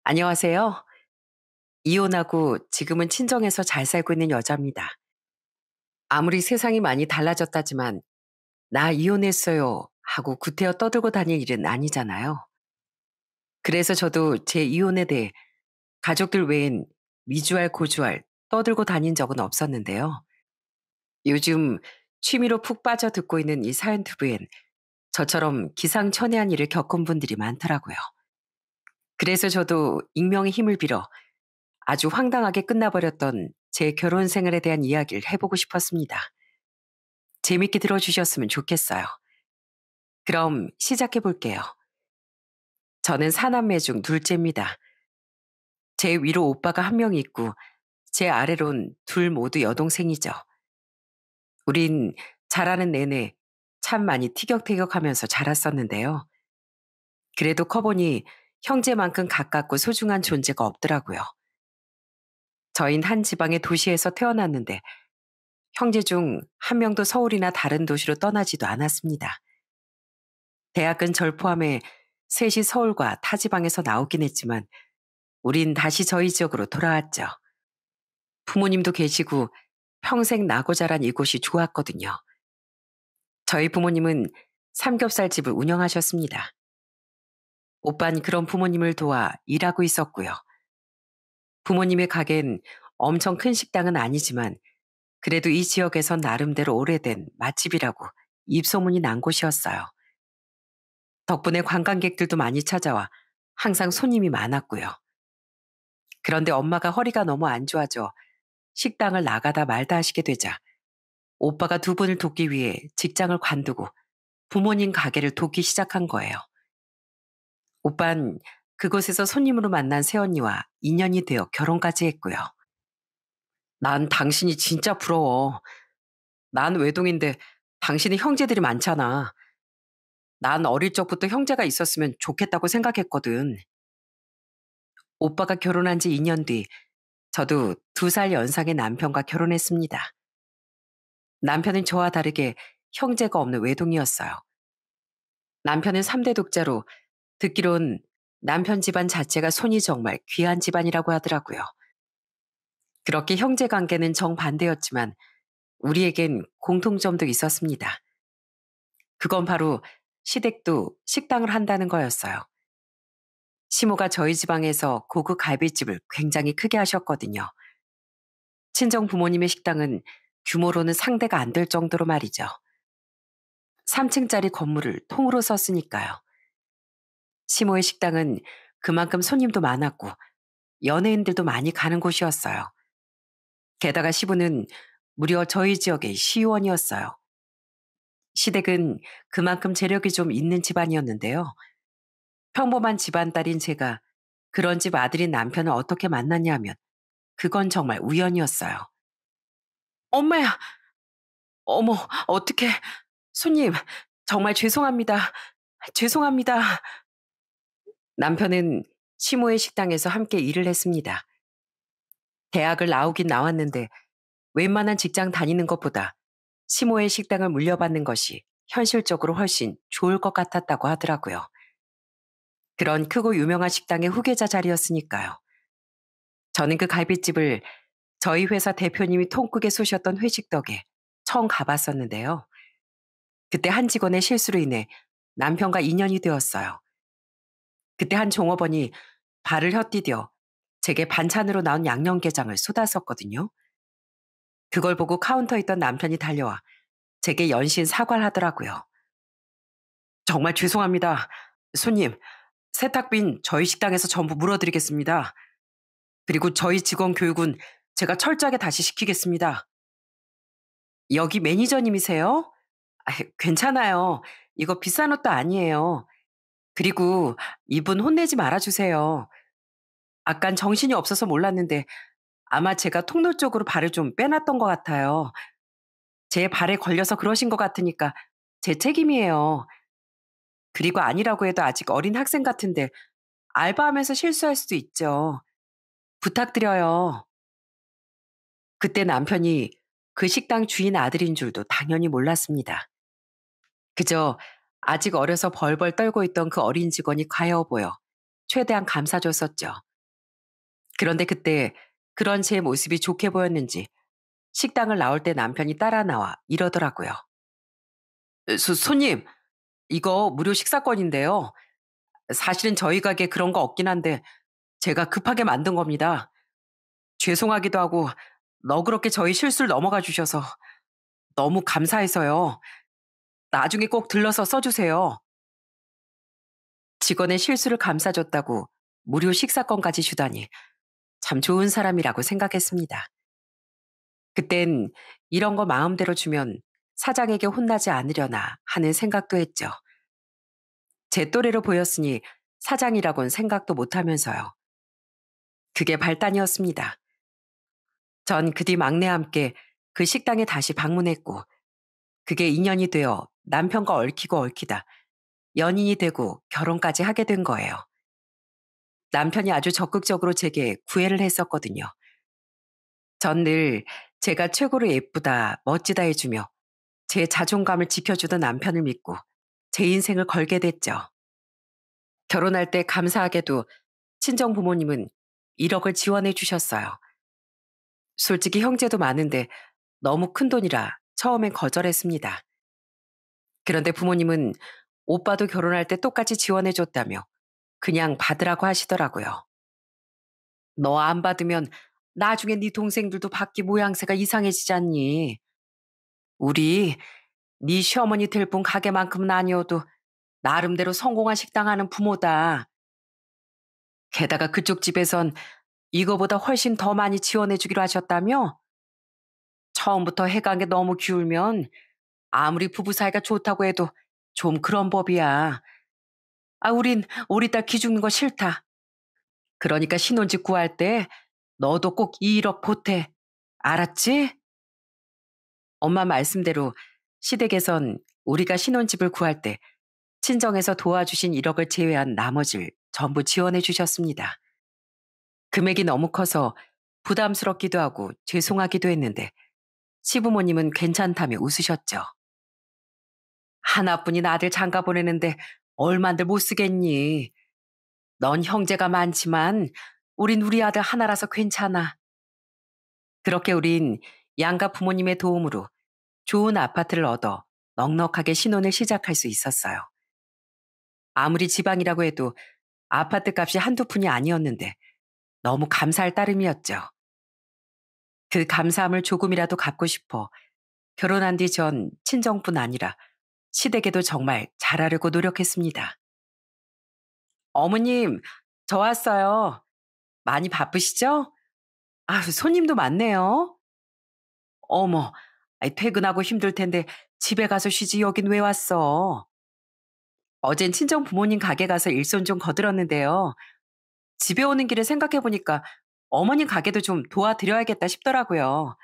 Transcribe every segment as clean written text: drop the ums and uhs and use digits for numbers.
안녕하세요. 이혼하고 지금은 친정에서 잘 살고 있는 여자입니다. 아무리 세상이 많이 달라졌다지만 나 이혼했어요 하고 구태여 떠들고 다닐 일은 아니잖아요. 그래서 저도 제 이혼에 대해 가족들 외엔 미주알 고주알 떠들고 다닌 적은 없었는데요. 요즘 취미로 푹 빠져 듣고 있는 이 사연 투부엔 저처럼 기상천외한 일을 겪은 분들이 많더라고요. 그래서 저도 익명의 힘을 빌어 아주 황당하게 끝나버렸던 제 결혼 생활에 대한 이야기를 해보고 싶었습니다. 재밌게 들어주셨으면 좋겠어요. 그럼 시작해 볼게요. 저는 사남매 중 둘째입니다. 제 위로 오빠가 한 명 있고 제 아래론 둘 모두 여동생이죠. 우린 자라는 내내 참 많이 티격태격하면서 자랐었는데요. 그래도 커보니 형제만큼 가깝고 소중한 존재가 없더라고요. 저흰 한 지방의 도시에서 태어났는데 형제 중 한 명도 서울이나 다른 도시로 떠나지도 않았습니다. 대학은 절 포함해 셋이 서울과 타 지방에서 나오긴 했지만 우린 다시 저희 지역으로 돌아왔죠. 부모님도 계시고 평생 나고 자란 이곳이 좋았거든요. 저희 부모님은 삼겹살 집을 운영하셨습니다. 오빤 그런 부모님을 도와 일하고 있었고요. 부모님의 가게는 엄청 큰 식당은 아니지만 그래도 이 지역에선 나름대로 오래된 맛집이라고 입소문이 난 곳이었어요. 덕분에 관광객들도 많이 찾아와 항상 손님이 많았고요. 그런데 엄마가 허리가 너무 안 좋아져 식당을 나가다 말다 하시게 되자 오빠가 두 분을 돕기 위해 직장을 관두고 부모님 가게를 돕기 시작한 거예요. 오빤 그곳에서 손님으로 만난 새언니와 인연이 되어 결혼까지 했고요. 난 당신이 진짜 부러워. 난 외동인데 당신은 형제들이 많잖아. 난 어릴 적부터 형제가 있었으면 좋겠다고 생각했거든. 오빠가 결혼한 지 2년 뒤 저도 2살 연상의 남편과 결혼했습니다. 남편은 저와 다르게 형제가 없는 외동이었어요. 남편은 3대 독자로 듣기론 남편 집안 자체가 손이 정말 귀한 집안이라고 하더라고요. 그렇게 형제 관계는 정반대였지만 우리에겐 공통점도 있었습니다. 그건 바로 시댁도 식당을 한다는 거였어요. 시모가 저희 지방에서 고급 갈비집을 굉장히 크게 하셨거든요. 친정 부모님의 식당은 규모로는 상대가 안 될 정도로 말이죠. 3층짜리 건물을 통으로 썼으니까요. 시모의 식당은 그만큼 손님도 많았고 연예인들도 많이 가는 곳이었어요. 게다가 시부는 무려 저희 지역의 시의원이었어요. 시댁은 그만큼 재력이 좀 있는 집안이었는데요. 평범한 집안 딸인 제가 그런 집 아들인 남편을 어떻게 만났냐면 그건 정말 우연이었어요. 엄마야! 어머, 어떡해. 손님, 정말 죄송합니다. 죄송합니다. 남편은 시모의 식당에서 함께 일을 했습니다. 대학을 나오긴 나왔는데 웬만한 직장 다니는 것보다 시모의 식당을 물려받는 것이 현실적으로 훨씬 좋을 것 같았다고 하더라고요. 그런 크고 유명한 식당의 후계자 자리였으니까요. 저는 그 갈비집을 저희 회사 대표님이 통국에 쏘셨던 회식 덕에 처음 가봤었는데요. 그때 한 직원의 실수로 인해 남편과 인연이 되었어요. 그때 한 종업원이 발을 헛디뎌 제게 반찬으로 나온 양념게장을 쏟았었거든요. 그걸 보고 카운터에 있던 남편이 달려와 제게 연신 사과를 하더라고요. 정말 죄송합니다. 손님, 세탁빈 저희 식당에서 전부 물어드리겠습니다. 그리고 저희 직원 교육은 제가 철저하게 다시 시키겠습니다. 여기 매니저님이세요? 아, 괜찮아요. 이거 비싼 옷도 아니에요. 그리고 이분 혼내지 말아주세요. 아깐 정신이 없어서 몰랐는데 아마 제가 통로 쪽으로 발을 좀 빼놨던 것 같아요. 제 발에 걸려서 그러신 것 같으니까 제 책임이에요. 그리고 아니라고 해도 아직 어린 학생 같은데 알바하면서 실수할 수도 있죠. 부탁드려요. 그때 남편이 그 식당 주인 아들인 줄도 당연히 몰랐습니다. 그저 아직 어려서 벌벌 떨고 있던 그 어린 직원이 가여워 보여 최대한 감싸줬었죠. 그런데 그때 그런 제 모습이 좋게 보였는지 식당을 나올 때 남편이 따라 나와 이러더라고요. 손님, 이거 무료 식사권인데요. 사실은 저희 가게 그런 거 없긴 한데 제가 급하게 만든 겁니다. 죄송하기도 하고 너그럽게 저희 실수를 넘어가 주셔서 너무 감사해서요. 나중에 꼭 들러서 써주세요. 직원의 실수를 감싸줬다고 무료 식사권까지 주다니 참 좋은 사람이라고 생각했습니다. 그땐 이런 거 마음대로 주면 사장에게 혼나지 않으려나 하는 생각도 했죠. 제 또래로 보였으니 사장이라곤 생각도 못하면서요. 그게 발단이었습니다. 전 그 뒤 막내와 함께 그 식당에 다시 방문했고 그게 인연이 되어 남편과 얽히고 얽히다 연인이 되고 결혼까지 하게 된 거예요. 남편이 아주 적극적으로 제게 구애를 했었거든요. 전 늘 제가 최고로 예쁘다, 멋지다 해주며 제 자존감을 지켜주던 남편을 믿고 제 인생을 걸게 됐죠. 결혼할 때 감사하게도 친정 부모님은 1억을 지원해 주셨어요. 솔직히 형제도 많은데 너무 큰 돈이라 처음엔 거절했습니다. 그런데 부모님은 오빠도 결혼할 때 똑같이 지원해 줬다며 그냥 받으라고 하시더라고요. 너 안 받으면 나중에 네 동생들도 받기 모양새가 이상해지잖니. 우리 네 시어머니 될 분 가게만큼은 아니어도 나름대로 성공한 식당 하는 부모다. 게다가 그쪽 집에선 이거보다 훨씬 더 많이 지원해 주기로 하셨다며? 처음부터 해간 게 너무 기울면 아무리 부부 사이가 좋다고 해도 좀 그런 법이야. 아, 우린 우리 딸 기죽는 거 싫다. 그러니까 신혼집 구할 때 너도 꼭 2억 보태. 알았지? 엄마 말씀대로 시댁에선 우리가 신혼집을 구할 때 친정에서 도와주신 1억을 제외한 나머지를 전부 지원해 주셨습니다. 금액이 너무 커서 부담스럽기도 하고 죄송하기도 했는데 시부모님은 괜찮다며 웃으셨죠. 하나뿐인 아들 장가 보내는데 얼만들 못 쓰겠니? 넌 형제가 많지만 우린 우리 아들 하나라서 괜찮아. 그렇게 우린 양가 부모님의 도움으로 좋은 아파트를 얻어 넉넉하게 신혼을 시작할 수 있었어요. 아무리 지방이라고 해도 아파트 값이 한두 푼이 아니었는데 너무 감사할 따름이었죠. 그 감사함을 조금이라도 갚고 싶어 결혼한 뒤 전 친정뿐 아니라 시댁에도 정말 잘하려고 노력했습니다. 어머님, 저 왔어요. 많이 바쁘시죠? 아, 손님도 많네요. 어머, 아이, 퇴근하고 힘들 텐데 집에 가서 쉬지 여긴 왜 왔어? 어젠 친정 부모님 가게 가서 일손 좀 거들었는데요. 집에 오는 길에 생각해보니까 어머님 가게도 좀 도와드려야겠다 싶더라고요.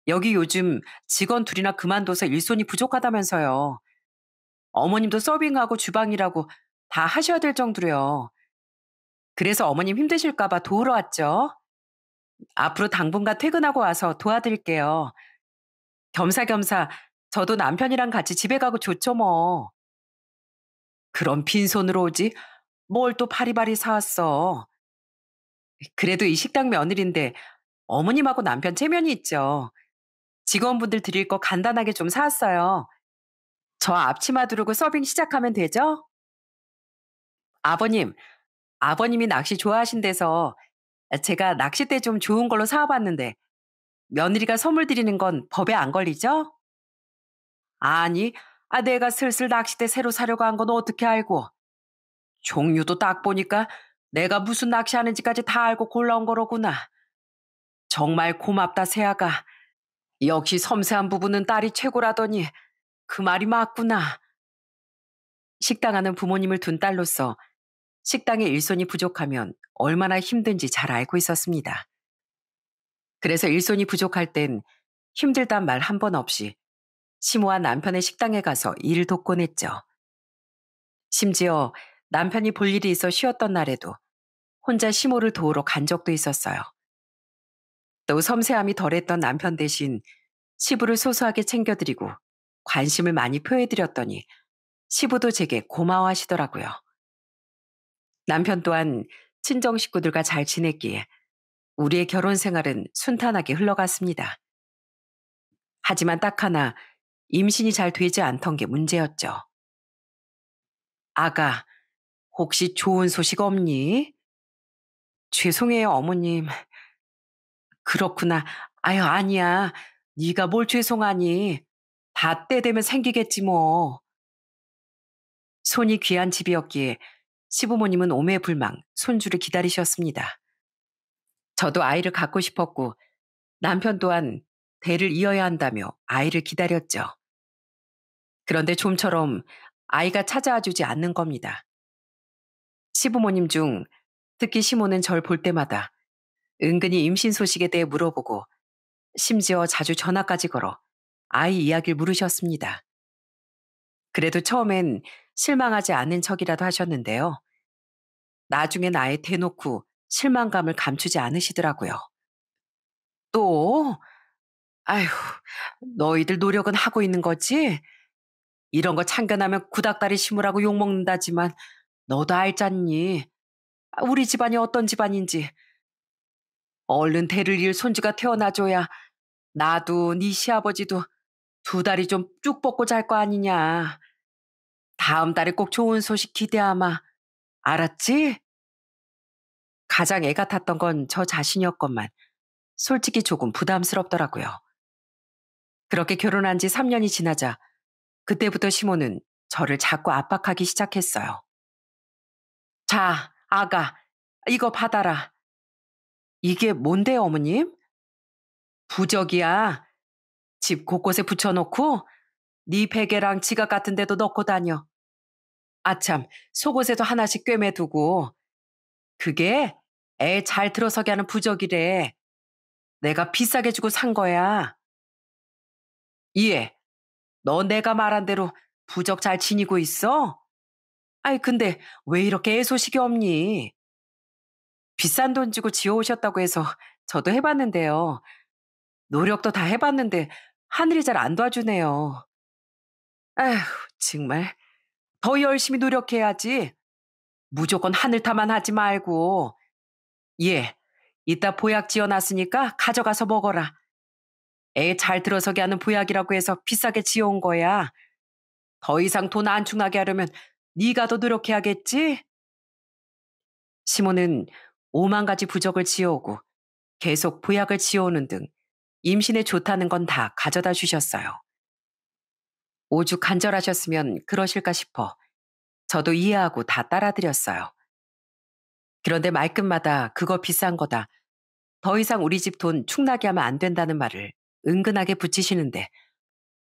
여기 요즘 직원 둘이나 그만둬서 일손이 부족하다면서요. 어머님도 서빙하고 주방이라고 다 하셔야 될 정도로요. 그래서 어머님 힘드실까봐 도우러 왔죠. 앞으로 당분간 퇴근하고 와서 도와드릴게요. 겸사겸사 저도 남편이랑 같이 집에 가고 좋죠 뭐. 그럼 빈손으로 오지? 뭘 또 바리바리 사왔어. 그래도 이 식당 며느리인데 어머님하고 남편 체면이 있죠. 직원분들 드릴 거 간단하게 좀 사왔어요. 저 앞치마 두르고 서빙 시작하면 되죠? 아버님, 아버님이 낚시 좋아하신대서 제가 낚싯대 좀 좋은 걸로 사와봤는데 며느리가 선물 드리는 건 법에 안 걸리죠? 아니, 내가 슬슬 낚싯대 새로 사려고 한 건 어떻게 알고? 종류도 딱 보니까 내가 무슨 낚시하는지까지 다 알고 골라온 거로구나. 정말 고맙다, 새아가. 역시 섬세한 부분은 딸이 최고라더니 그 말이 맞구나. 식당 하는 부모님을 둔 딸로서 식당에 일손이 부족하면 얼마나 힘든지 잘 알고 있었습니다. 그래서 일손이 부족할 땐 힘들단 말 한 번 없이 시모와 남편의 식당에 가서 일을 돕곤 했죠. 심지어 남편이 볼 일이 있어 쉬었던 날에도 혼자 시모를 도우러 간 적도 있었어요. 또 섬세함이 덜했던 남편 대신 시부를 소소하게 챙겨드리고 관심을 많이 표해드렸더니 시부도 제게 고마워하시더라고요. 남편 또한 친정 식구들과 잘 지냈기에 우리의 결혼 생활은 순탄하게 흘러갔습니다. 하지만 딱 하나 임신이 잘 되지 않던 게 문제였죠. 아가, 혹시 좋은 소식 없니? 죄송해요, 어머님. 그렇구나. 아유, 아니야. 네가 뭘 죄송하니. 다 때 되면 생기겠지 뭐. 손이 귀한 집이었기에 시부모님은 오매불망 손주를 기다리셨습니다. 저도 아이를 갖고 싶었고 남편 또한 대를 이어야 한다며 아이를 기다렸죠. 그런데 좀처럼 아이가 찾아와 주지 않는 겁니다. 시부모님 중 특히 시모는 절 볼 때마다 은근히 임신 소식에 대해 물어보고 심지어 자주 전화까지 걸어 아이 이야기를 물으셨습니다. 그래도 처음엔 실망하지 않는 척이라도 하셨는데요. 나중엔 아예 대놓고 실망감을 감추지 않으시더라고요. 또? 아휴, 너희들 노력은 하고 있는 거지? 이런 거 참견하면 구닥다리 심으라고 욕먹는다지만 너도 알잖니. 우리 집안이 어떤 집안인지. 얼른 대를 이을 손주가 태어나줘야 나도 네 시아버지도 두 다리 좀 쭉 뻗고 잘 거 아니냐. 다음 달에 꼭 좋은 소식 기대하마. 알았지? 가장 애가 탔던 건 저 자신이었건만 솔직히 조금 부담스럽더라고요. 그렇게 결혼한 지 3년이 지나자 그때부터 시모는 저를 자꾸 압박하기 시작했어요. 자, 아가, 이거 받아라. 이게 뭔데요, 어머님? 부적이야. 집 곳곳에 붙여놓고 네 베개랑 지갑 같은 데도 넣고 다녀. 아참, 속옷에도 하나씩 꿰매두고. 그게 애 잘 들어서게 하는 부적이래. 내가 비싸게 주고 산 거야. 이해. 너 내가 말한 대로 부적 잘 지니고 있어? 아이, 근데 왜 이렇게 애소식이 없니? 비싼 돈 주고 지어오셨다고 해서 저도 해봤는데요. 노력도 다 해봤는데 하늘이 잘 안 도와주네요. 아휴, 정말. 더 열심히 노력해야지. 무조건 하늘 탓만 하지 말고. 예, 이따 보약 지어놨으니까 가져가서 먹어라. 애 잘 들어서게 하는 보약이라고 해서 비싸게 지어온 거야. 더 이상 돈 안 충나게 하려면 네가 더 노력해야겠지? 시모는 5만 가지 부적을 지어오고 계속 보약을 지어오는 등 임신에 좋다는 건 다 가져다 주셨어요. 오죽 간절하셨으면 그러실까 싶어 저도 이해하고 다 따라드렸어요. 그런데 말끝마다 그거 비싼 거다. 더 이상 우리 집 돈 축나게 하면 안 된다는 말을 은근하게 붙이시는데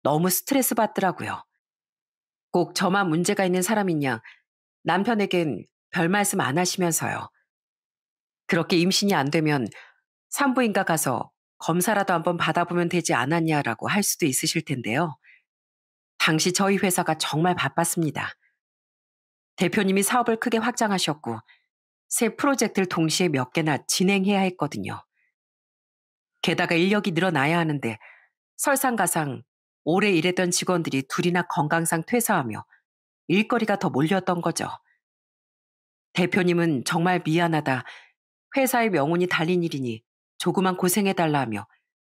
너무 스트레스 받더라고요. 꼭 저만 문제가 있는 사람인 양 남편에겐 별 말씀 안 하시면서요. 그렇게 임신이 안 되면 산부인과 가서 검사라도 한번 받아보면 되지 않았냐라고 할 수도 있으실 텐데요. 당시 저희 회사가 정말 바빴습니다. 대표님이 사업을 크게 확장하셨고 새 프로젝트를 동시에 몇 개나 진행해야 했거든요. 게다가 인력이 늘어나야 하는데 설상가상 오래 일했던 직원들이 둘이나 건강상 퇴사하며 일거리가 더 몰렸던 거죠. 대표님은 정말 미안하다. 회사의 명운이 달린 일이니 조그만 고생해달라 하며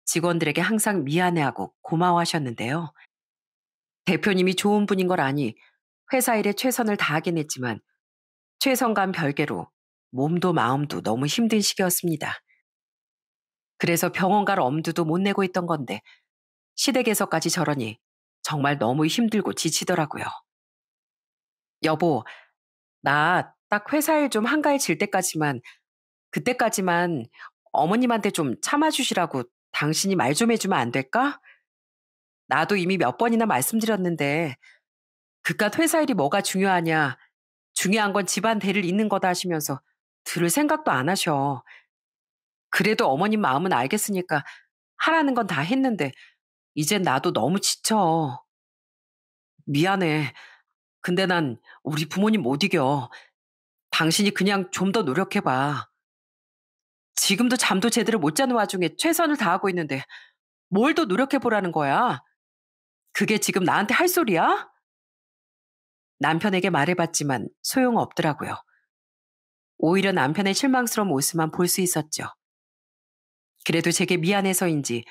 직원들에게 항상 미안해하고 고마워하셨는데요. 대표님이 좋은 분인 걸 아니 회사 일에 최선을 다하긴 했지만 최선과는 별개로 몸도 마음도 너무 힘든 시기였습니다. 그래서 병원 갈 엄두도 못 내고 있던 건데 시댁에서까지 저러니 정말 너무 힘들고 지치더라고요. 여보, 나 딱 회사 일 좀 한가해질 때까지만, 그때까지만 어머님한테 좀 참아주시라고 당신이 말 좀 해주면 안 될까? 나도 이미 몇 번이나 말씀드렸는데 그깟 회사 일이 뭐가 중요하냐. 중요한 건 집안 대를 잇는 거다 하시면서 들을 생각도 안 하셔. 그래도 어머님 마음은 알겠으니까 하라는 건 다 했는데 이젠 나도 너무 지쳐. 미안해. 근데 난 우리 부모님 못 이겨. 당신이 그냥 좀 더 노력해봐. 지금도 잠도 제대로 못 자는 와중에 최선을 다하고 있는데 뭘 더 노력해보라는 거야? 그게 지금 나한테 할 소리야? 남편에게 말해봤지만 소용없더라고요. 오히려 남편의 실망스러운 모습만 볼 수 있었죠. 그래도 제게 미안해서인지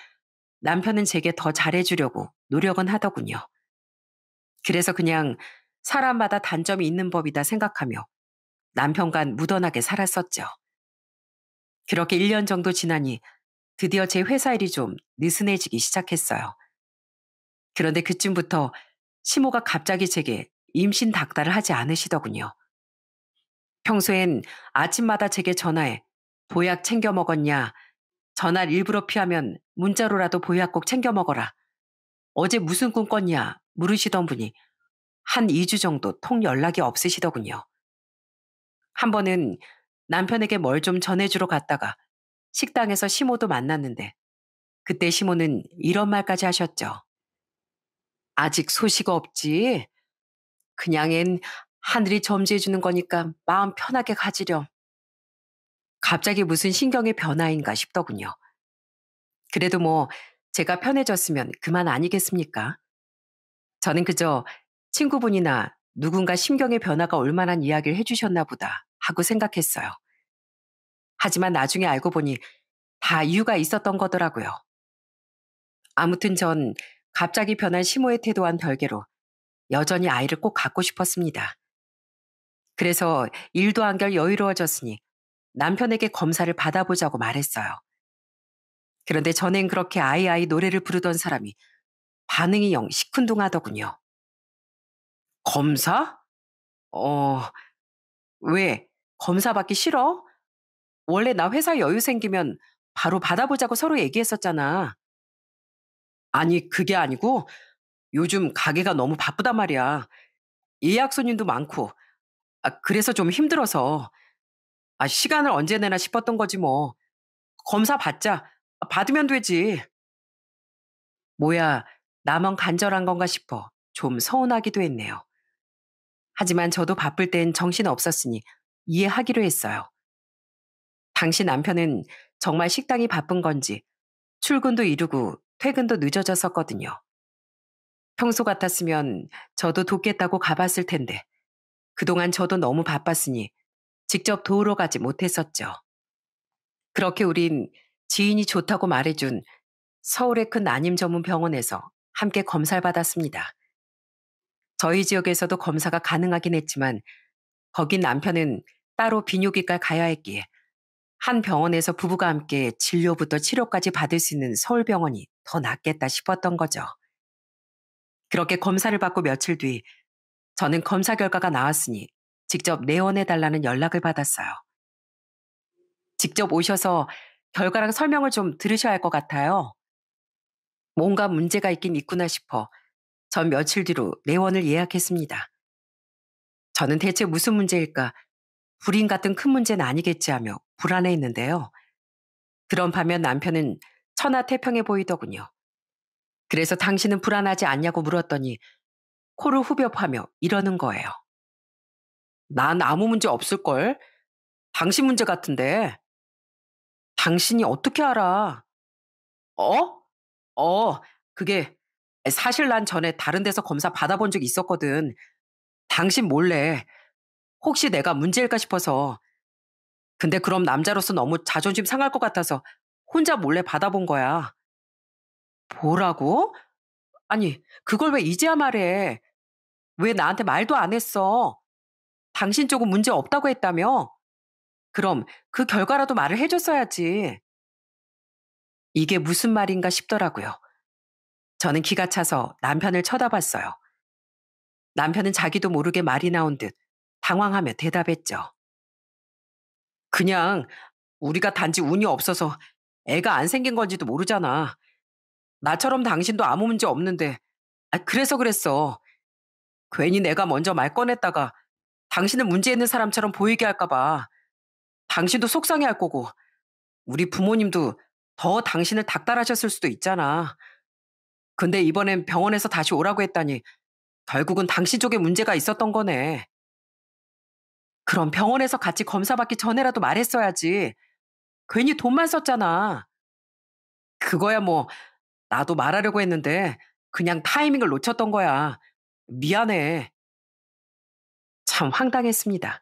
남편은 제게 더 잘해주려고 노력은 하더군요. 그래서 그냥 사람마다 단점이 있는 법이다 생각하며 남편과 무던하게 살았었죠. 그렇게 1년 정도 지나니 드디어 제 회사 일이 좀 느슨해지기 시작했어요. 그런데 그쯤부터 시모가 갑자기 제게 임신 닥달을 하지 않으시더군요. 평소엔 아침마다 제게 전화해 보약 챙겨 먹었냐, 전화를 일부러 피하면 문자로라도 보약 꼭 챙겨 먹어라. 어제 무슨 꿈 꿨냐 물으시던 분이 한 2주 정도 통 연락이 없으시더군요. 한 번은 남편에게 뭘 좀 전해주러 갔다가 식당에서 시모도 만났는데 그때 시모는 이런 말까지 하셨죠. 아직 소식 없지? 그냥 앤 하늘이 점지해주는 거니까 마음 편하게 가지렴. 갑자기 무슨 신경의 변화인가 싶더군요. 그래도 뭐 제가 편해졌으면 그만 아니겠습니까? 저는 그저 친구분이나 누군가 심경의 변화가 올 만한 이야기를 해주셨나 보다 하고 생각했어요. 하지만 나중에 알고 보니 다 이유가 있었던 거더라고요. 아무튼 전 갑자기 변한 시모의 태도와는 별개로 여전히 아이를 꼭 갖고 싶었습니다. 그래서 일도 한결 여유로워졌으니 남편에게 검사를 받아보자고 말했어요. 그런데 전엔 그렇게 아이아이 노래를 부르던 사람이 반응이 영 시큰둥하더군요. 검사? 어, 왜? 검사 받기 싫어? 원래 나 회사 여유 생기면 바로 받아보자고 서로 얘기했었잖아. 아니, 그게 아니고 요즘 가게가 너무 바쁘단 말이야. 예약 손님도 많고. 그래서 좀 힘들어서. 시간을 언제 내나 싶었던 거지 뭐. 검사 받자. 받으면 되지. 뭐야, 나만 간절한 건가 싶어 좀 서운하기도 했네요. 하지만 저도 바쁠 땐 정신 없었으니 이해하기로 했어요. 당시 남편은 정말 식당이 바쁜 건지 출근도 이루고 퇴근도 늦어졌었거든요. 평소 같았으면 저도 돕겠다고 가봤을 텐데 그동안 저도 너무 바빴으니 직접 도우러 가지 못했었죠. 그렇게 우린 지인이 좋다고 말해준 서울의 큰 난임 전문 병원에서 함께 검사를 받았습니다. 저희 지역에서도 검사가 가능하긴 했지만 거긴 남편은 따로 비뇨기과 가야 했기에 한 병원에서 부부가 함께 진료부터 치료까지 받을 수 있는 서울병원이 더 낫겠다 싶었던 거죠. 그렇게 검사를 받고 며칠 뒤 저는 검사 결과가 나왔으니 직접 내원해달라는 연락을 받았어요. 직접 오셔서 결과랑 설명을 좀 들으셔야 할 것 같아요. 뭔가 문제가 있긴 있구나 싶어 전 며칠 뒤로 내원을 예약했습니다. 저는 대체 무슨 문제일까? 불임 같은 큰 문제는 아니겠지 하며 불안해했는데요. 그런 반면 남편은 천하태평해 보이더군요. 그래서 당신은 불안하지 않냐고 물었더니 코를 후벼파며 이러는 거예요. 난 아무 문제 없을걸? 당신 문제 같은데. 당신이 어떻게 알아? 어? 그게 사실 난 전에 다른 데서 검사 받아본 적 있었거든. 당신 몰래. 혹시 내가 문제일까 싶어서. 근데 그럼 남자로서 너무 자존심 상할 것 같아서 혼자 몰래 받아본 거야. 뭐라고? 아니, 그걸 왜 이제야 말해? 왜 나한테 말도 안 했어? 당신 쪽은 문제 없다고 했다며? 그럼 그 결과라도 말을 해줬어야지. 이게 무슨 말인가 싶더라고요. 저는 기가 차서 남편을 쳐다봤어요. 남편은 자기도 모르게 말이 나온 듯 당황하며 대답했죠. 그냥 우리가 단지 운이 없어서 애가 안 생긴 건지도 모르잖아. 나처럼 당신도 아무 문제 없는데. 그래서 그랬어. 괜히 내가 먼저 말 꺼냈다가 당신은 문제 있는 사람처럼 보이게 할까 봐. 당신도 속상해 할 거고 우리 부모님도 더 당신을 닥달하셨을 수도 있잖아. 근데 이번엔 병원에서 다시 오라고 했다니 결국은 당신 쪽에 문제가 있었던 거네. 그럼 병원에서 같이 검사 받기 전에라도 말했어야지. 괜히 돈만 썼잖아. 그거야 뭐 나도 말하려고 했는데 그냥 타이밍을 놓쳤던 거야. 미안해. 참 황당했습니다.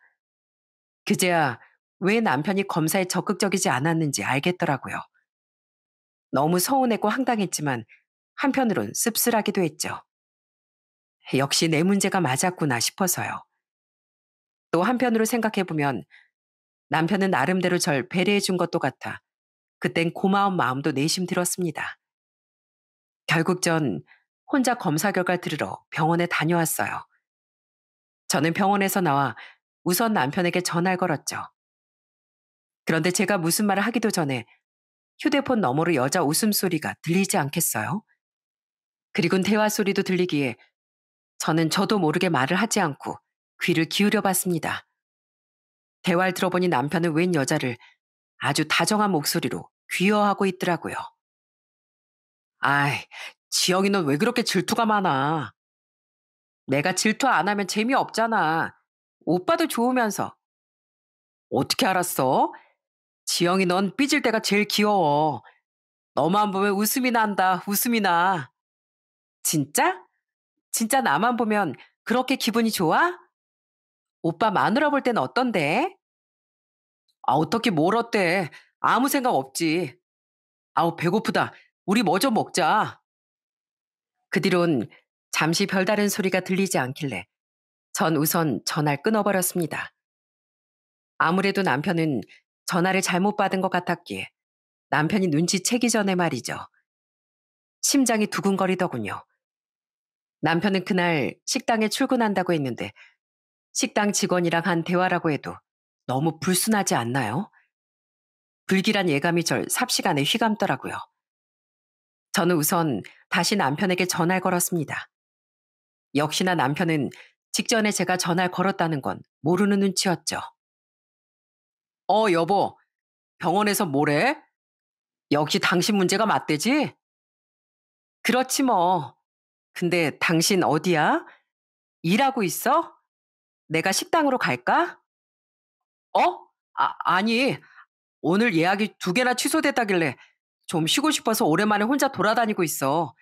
그제야 왜 남편이 검사에 적극적이지 않았는지 알겠더라고요. 너무 서운했고 황당했지만 한편으론 씁쓸하기도 했죠. 역시 내 문제가 맞았구나 싶어서요. 또 한편으로 생각해보면 남편은 나름대로 절 배려해준 것도 같아 그땐 고마운 마음도 내심 들었습니다. 결국 전 혼자 검사 결과 들으러 병원에 다녀왔어요. 저는 병원에서 나와 우선 남편에게 전화를 걸었죠. 그런데 제가 무슨 말을 하기도 전에 휴대폰 너머로 여자 웃음소리가 들리지 않겠어요? 그리곤 대화 소리도 들리기에 저는 저도 모르게 말을 하지 않고 귀를 기울여 봤습니다. 대화를 들어보니 남편은 웬 여자를 아주 다정한 목소리로 귀여워하고 있더라고요. 아이, 지영이 넌 왜 그렇게 질투가 많아? 내가 질투 안 하면 재미없잖아. 오빠도 좋으면서. 어떻게 알았어? 지영이 넌 삐질 때가 제일 귀여워. 너만 보면 웃음이 난다, 웃음이 나. 진짜? 진짜 나만 보면 그렇게 기분이 좋아? 오빠 마누라 볼 땐 어떤데? 아, 어떻게 뭘 어때? 아무 생각 없지. 아우, 배고프다. 우리 뭐 좀 먹자. 그 뒤론 잠시 별다른 소리가 들리지 않길래 전 우선 전화를 끊어버렸습니다. 아무래도 남편은 전화를 잘못 받은 것 같았기에 남편이 눈치채기 전에 말이죠. 심장이 두근거리더군요. 남편은 그날 식당에 출근한다고 했는데 식당 직원이랑 한 대화라고 해도 너무 불순하지 않나요? 불길한 예감이 절 삽시간에 휘감더라고요. 저는 우선 다시 남편에게 전화를 걸었습니다. 역시나 남편은 직전에 제가 전화를 걸었다는 건 모르는 눈치였죠. 여보, 병원에서 뭐래? 역시 당신 문제가 맞대지? 그렇지 뭐. 근데 당신 어디야? 일하고 있어? 내가 식당으로 갈까? 어? 아니, 오늘 예약이 2개나 취소됐다길래 좀 쉬고 싶어서 오랜만에 혼자 돌아다니고 있어.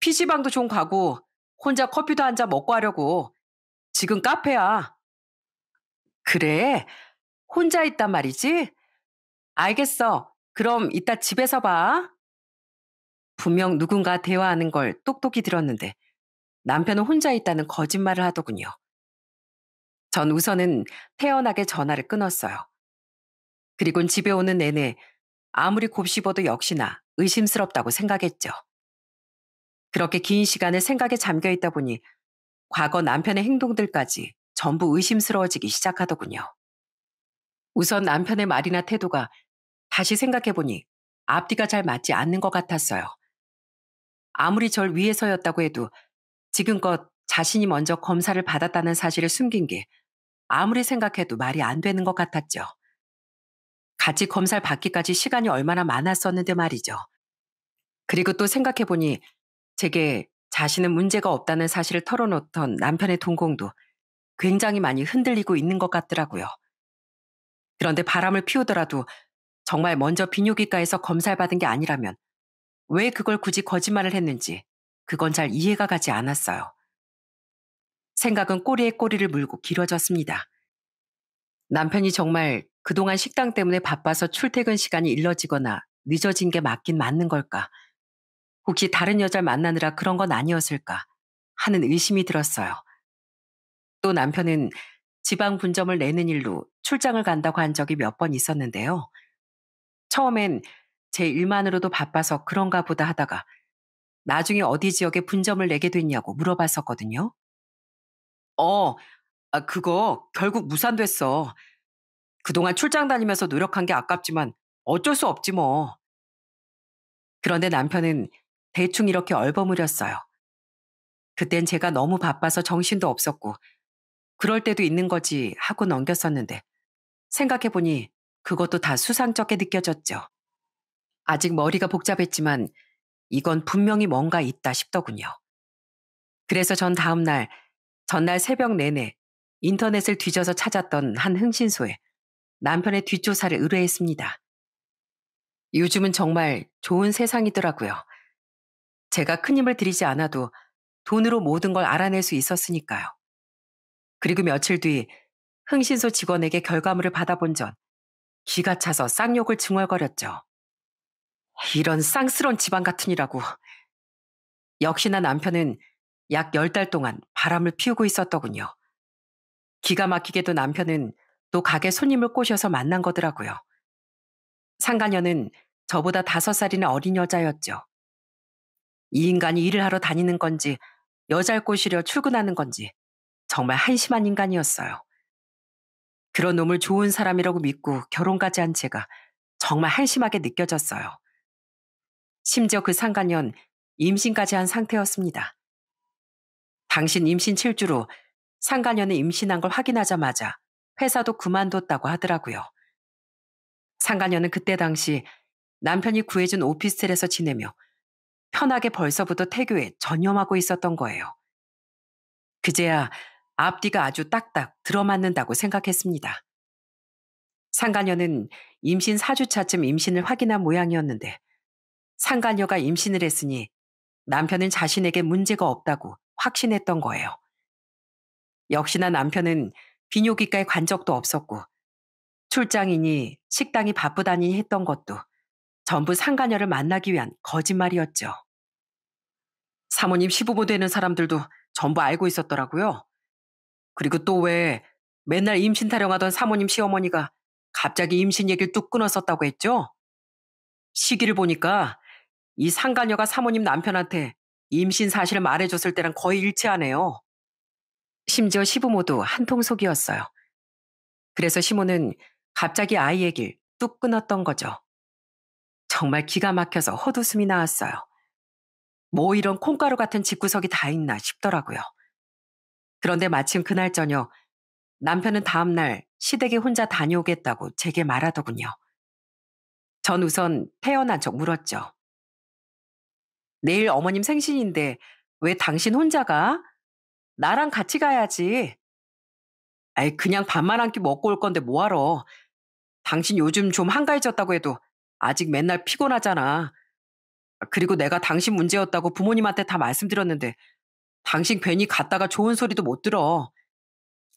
PC방도 좀 가고 혼자 커피도 한 잔 먹고 하려고. 지금 카페야. 그래? 혼자 있단 말이지? 알겠어. 그럼 이따 집에서 봐. 분명 누군가 대화하는 걸 똑똑히 들었는데 남편은 혼자 있다는 거짓말을 하더군요. 전 우선은 태연하게 전화를 끊었어요. 그리곤 집에 오는 내내 아무리 곱씹어도 역시나 의심스럽다고 생각했죠. 그렇게 긴 시간을 생각에 잠겨 있다 보니 과거 남편의 행동들까지 전부 의심스러워지기 시작하더군요. 우선 남편의 말이나 태도가 다시 생각해보니 앞뒤가 잘 맞지 않는 것 같았어요. 아무리 절 위해서였다고 해도 지금껏 자신이 먼저 검사를 받았다는 사실을 숨긴 게 아무리 생각해도 말이 안 되는 것 같았죠. 같이 검사를 받기까지 시간이 얼마나 많았었는데 말이죠. 그리고 또 생각해보니 제게 자신은 문제가 없다는 사실을 털어놓던 남편의 동공도 굉장히 많이 흔들리고 있는 것 같더라고요. 그런데 바람을 피우더라도 정말 먼저 비뇨기과에서 검사를 받은 게 아니라면 왜 그걸 굳이 거짓말을 했는지 그건 잘 이해가 가지 않았어요. 생각은 꼬리에 꼬리를 물고 길어졌습니다. 남편이 정말 그동안 식당 때문에 바빠서 출퇴근 시간이 일러지거나 늦어진 게 맞긴 맞는 걸까? 혹시 다른 여자를 만나느라 그런 건 아니었을까? 하는 의심이 들었어요. 또 남편은 지방 분점을 내는 일로 출장을 간다고 한 적이 몇 번 있었는데요. 처음엔 제 일만으로도 바빠서 그런가 보다 하다가 나중에 어디 지역에 분점을 내게 됐냐고 물어봤었거든요. 어, 그거 결국 무산됐어. 그동안 출장 다니면서 노력한 게 아깝지만 어쩔 수 없지 뭐. 그런데 남편은 대충 이렇게 얼버무렸어요. 그땐 제가 너무 바빠서 정신도 없었고 그럴 때도 있는 거지 하고 넘겼었는데 생각해보니 그것도 다 수상쩍게 느껴졌죠. 아직 머리가 복잡했지만 이건 분명히 뭔가 있다 싶더군요. 그래서 전 다음날 전날 새벽 내내 인터넷을 뒤져서 찾았던 한 흥신소에 남편의 뒷조사를 의뢰했습니다. 요즘은 정말 좋은 세상이더라고요. 제가 큰 힘을 들이지 않아도 돈으로 모든 걸 알아낼 수 있었으니까요. 그리고 며칠 뒤 흥신소 직원에게 결과물을 받아본 전 기가 차서 쌍욕을 증얼거렸죠. 이런 쌍스런 집안 같으니라고. 역시나 남편은 약 10달 동안 바람을 피우고 있었더군요. 기가 막히게도 남편은 또 가게 손님을 꼬셔서 만난 거더라고요. 상가녀는 저보다 5살이나 어린 여자였죠. 이 인간이 일을 하러 다니는 건지 여자를 꼬시려 출근하는 건지 정말 한심한 인간이었어요. 그런 놈을 좋은 사람이라고 믿고 결혼까지 한 제가 정말 한심하게 느껴졌어요. 심지어 그 상간년 임신까지 한 상태였습니다. 당신 임신 7주로 상간년은 임신한 걸 확인하자마자 회사도 그만뒀다고 하더라고요. 상간년은 그때 당시 남편이 구해준 오피스텔에서 지내며 편하게 벌써부터 태교에 전념하고 있었던 거예요. 그제야 앞뒤가 아주 딱딱 들어맞는다고 생각했습니다. 상간녀는 임신 4주차쯤 임신을 확인한 모양이었는데 상간녀가 임신을 했으니 남편은 자신에게 문제가 없다고 확신했던 거예요. 역시나 남편은 비뇨기과에 간 적도 없었고 출장이니 식당이 바쁘다니 했던 것도 전부 상간녀를 만나기 위한 거짓말이었죠. 사모님 시부모 되는 사람들도 전부 알고 있었더라고요. 그리고 또 왜 맨날 임신 타령하던 사모님 시어머니가 갑자기 임신 얘기를 뚝 끊었었다고 했죠? 시기를 보니까 이 상간녀가 사모님 남편한테 임신 사실을 말해줬을 때랑 거의 일치하네요. 심지어 시부모도 한통속이었어요. 그래서 시모는 갑자기 아이 얘기를 뚝 끊었던 거죠. 정말 기가 막혀서 헛웃음이 나왔어요. 뭐 이런 콩가루 같은 집구석이 다 있나 싶더라고요. 그런데 마침 그날 저녁 남편은 다음날 시댁에 혼자 다녀오겠다고 제게 말하더군요. 전 우선 태어난 척 물었죠. 내일 어머님 생신인데 왜 당신 혼자 가? 나랑 같이 가야지. 아이, 그냥 밥만 한 끼 먹고 올 건데 뭐하러. 당신 요즘 좀 한가해졌다고 해도 아직 맨날 피곤하잖아. 그리고 내가 당신 문제였다고 부모님한테 다 말씀드렸는데 당신 괜히 갔다가 좋은 소리도 못 들어.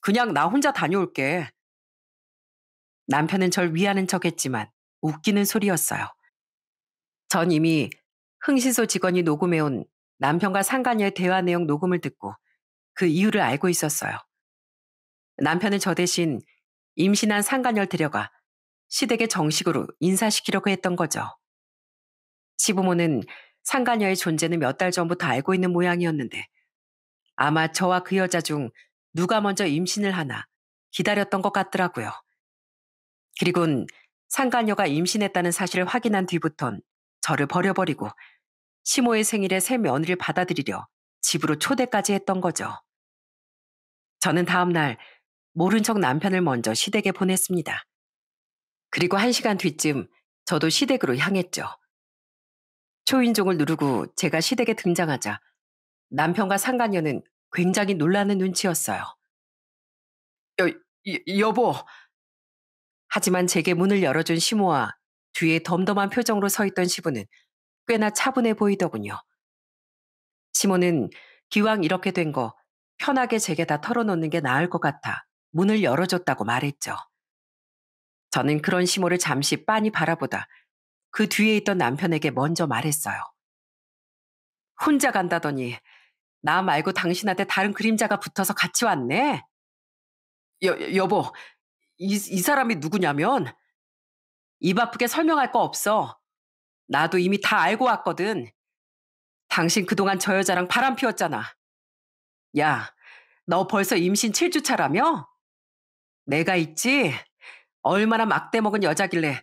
그냥 나 혼자 다녀올게. 남편은 절 위하는 척했지만 웃기는 소리였어요. 전 이미 흥신소 직원이 녹음해온 남편과 상간녀의 대화 내용 녹음을 듣고 그 이유를 알고 있었어요. 남편은 저 대신 임신한 상간녀를 데려가 시댁에 정식으로 인사시키려고 했던 거죠. 시부모는 상간녀의 존재는 몇 달 전부터 알고 있는 모양이었는데 아마 저와 그 여자 중 누가 먼저 임신을 하나 기다렸던 것 같더라고요. 그리곤 상간녀가 임신했다는 사실을 확인한 뒤부턴 저를 버려버리고 시모의 생일에 새 며느리를 받아들이려 집으로 초대까지 했던 거죠. 저는 다음날 모른 척 남편을 먼저 시댁에 보냈습니다. 그리고 1시간 뒤쯤 저도 시댁으로 향했죠. 초인종을 누르고 제가 시댁에 등장하자 남편과 상간녀는 굉장히 놀라는 눈치였어요. 여보. 하지만 제게 문을 열어준 시모와 뒤에 덤덤한 표정으로 서 있던 시부는 꽤나 차분해 보이더군요. 시모는 기왕 이렇게 된 거 편하게 제게 다 털어놓는 게 나을 것 같아 문을 열어줬다고 말했죠. 저는 그런 시모를 잠시 빤히 바라보다 그 뒤에 있던 남편에게 먼저 말했어요. 혼자 간다더니 나 말고 당신한테 다른 그림자가 붙어서 같이 왔네. 여보, 이 사람이 누구냐면 입 아프게 설명할 거 없어. 나도 이미 다 알고 왔거든. 당신 그동안 저 여자랑 바람 피웠잖아. 야, 너 벌써 임신 7주 차라며? 내가 있지? 얼마나 막대 먹은 여자길래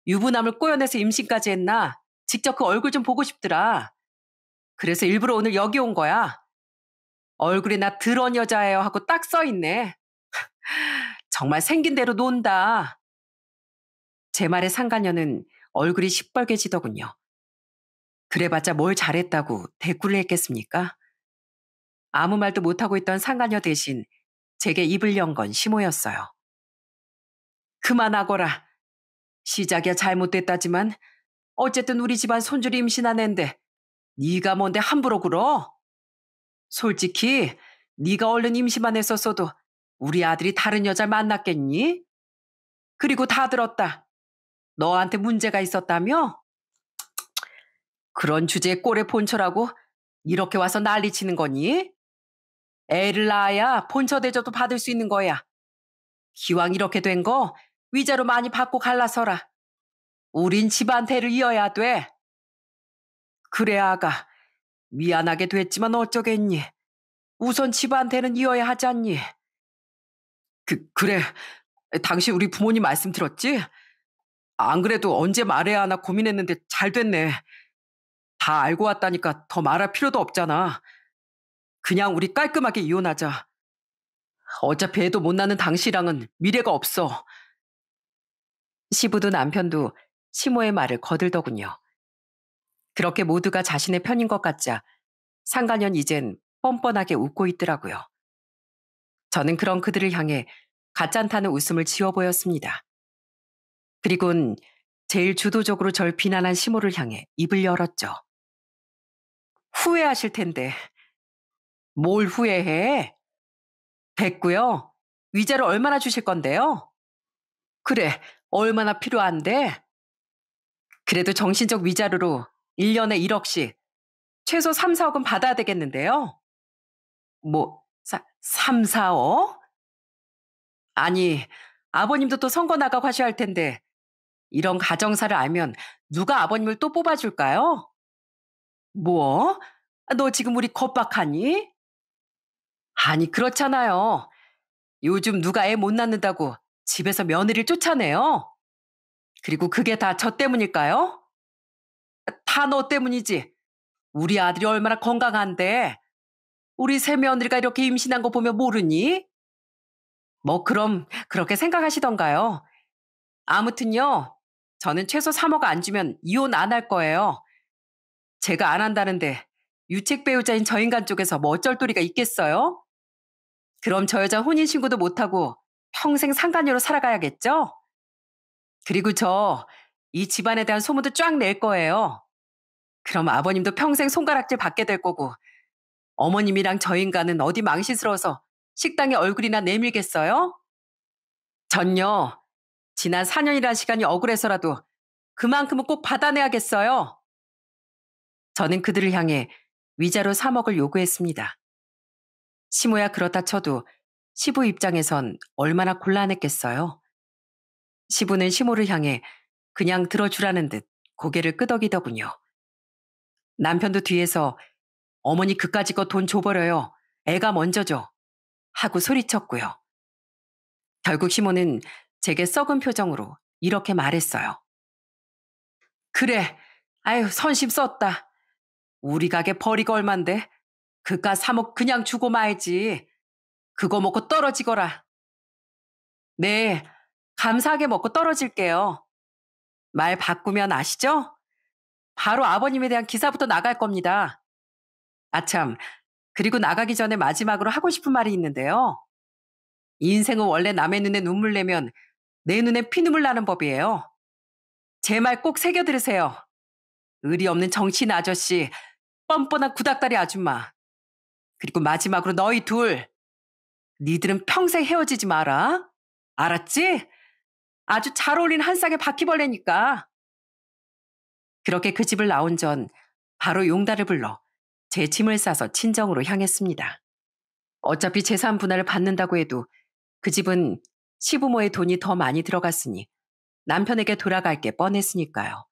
유부남을 꼬여내서 임신까지 했나? 직접 그 얼굴 좀 보고 싶더라. 그래서 일부러 오늘 여기 온 거야. 얼굴에 나 드러운 여자예요 하고 딱 써있네. 정말 생긴 대로 논다. 제 말에 상간녀는 얼굴이 시뻘개지더군요. 그래봤자 뭘 잘했다고 대꾸를 했겠습니까? 아무 말도 못하고 있던 상간녀 대신 제게 입을 연 건 시모였어요. 그만하거라. 시작이야 잘못됐다지만 어쨌든 우리 집안 손주를 임신한 앤데 네가 뭔데 함부로 굴어? 솔직히 네가 얼른 임신만 했었어도 우리 아들이 다른 여자를 만났겠니? 그리고 다 들었다. 너한테 문제가 있었다며? 그런 주제에 꼴에 본처라고 이렇게 와서 난리치는 거니? 애를 낳아야 본처 대접도 받을 수 있는 거야. 기왕 이렇게 된 거 위자료 많이 받고 갈라서라. 우린 집안 대를 이어야 돼. 그래 아가. 미안하게 됐지만 어쩌겠니. 우선 집안 대는 이어야 하지 않니. 그래. 당신 우리 부모님 말씀 들었지? 안 그래도 언제 말해야 하나 고민했는데 잘 됐네. 다 알고 왔다니까 더 말할 필요도 없잖아. 그냥 우리 깔끔하게 이혼하자. 어차피 애도 못 낳는 당신이랑은 미래가 없어. 시부도 남편도 시모의 말을 거들더군요. 그렇게 모두가 자신의 편인 것 같자 상간년 이젠 뻔뻔하게 웃고 있더라고요. 저는 그런 그들을 향해 가짠타는 웃음을 지어 보였습니다. 그리곤 제일 주도적으로 절 비난한 시모를 향해 입을 열었죠. 후회하실 텐데. 뭘 후회해? 됐고요. 위자료 얼마나 주실 건데요? 그래, 얼마나 필요한데? 그래도 정신적 위자료로 1년에 1억씩, 최소 3, 4억은 받아야 되겠는데요? 뭐, 3, 4억? 아니, 아버님도 또 선거 나가고 하셔야 할 텐데, 이런 가정사를 알면 누가 아버님을 또 뽑아줄까요? 뭐? 너 지금 우리 겁박하니? 아니, 그렇잖아요. 요즘 누가 애 못 낳는다고 집에서 며느리를 쫓아내요? 그리고 그게 다 저 때문일까요? 다 너 때문이지. 우리 아들이 얼마나 건강한데 우리 새 며느리가 이렇게 임신한 거 보면 모르니? 뭐 그럼 그렇게 생각하시던가요? 아무튼요. 저는 최소 3억 안 주면 이혼 안 할 거예요. 제가 안 한다는데 유책 배우자인 저 인간 쪽에서 뭐 어쩔 도리가 있겠어요? 그럼 저 여자 혼인신고도 못하고 평생 상간녀로 살아가야겠죠? 그리고 저 이 집안에 대한 소문도 쫙 낼 거예요. 그럼 아버님도 평생 손가락질 받게 될 거고 어머님이랑 저 인간은 어디 망신스러워서 식당에 얼굴이나 내밀겠어요? 전요. 지난 4년이란 시간이 억울해서라도 그만큼은 꼭 받아내야겠어요. 저는 그들을 향해 위자료 3억을 요구했습니다. 시모야 그렇다 쳐도 시부 입장에선 얼마나 곤란했겠어요. 시부는 시모를 향해 그냥 들어주라는 듯 고개를 끄덕이더군요. 남편도 뒤에서 어머니 그까짓 거 돈 줘버려요. 애가 먼저죠. 하고 소리쳤고요. 결국 시모는 제게 썩은 표정으로 이렇게 말했어요. 그래, 아유 선심 썼다. 우리 가게 벌이가 얼만데 그깟 3억 그냥 주고 말지. 그거 먹고 떨어지거라. 네, 감사하게 먹고 떨어질게요. 말 바꾸면 아시죠? 바로 아버님에 대한 기사부터 나갈 겁니다. 아참, 그리고 나가기 전에 마지막으로 하고 싶은 말이 있는데요. 인생은 원래 남의 눈에 눈물 내면 내 눈에 피눈물 나는 법이에요. 제 말 꼭 새겨 들으세요. 의리 없는 정치인 아저씨, 뻔뻔한 구닥다리 아줌마. 그리고 마지막으로 너희 둘. 니들은 평생 헤어지지 마라. 알았지? 아주 잘 어울린 한 쌍의 바퀴벌레니까. 그렇게 그 집을 나온 전 바로 용달을 불러 제 짐을 싸서 친정으로 향했습니다. 어차피 재산 분할을 받는다고 해도 그 집은 시부모의 돈이 더 많이 들어갔으니 남편에게 돌아갈 게 뻔했으니까요.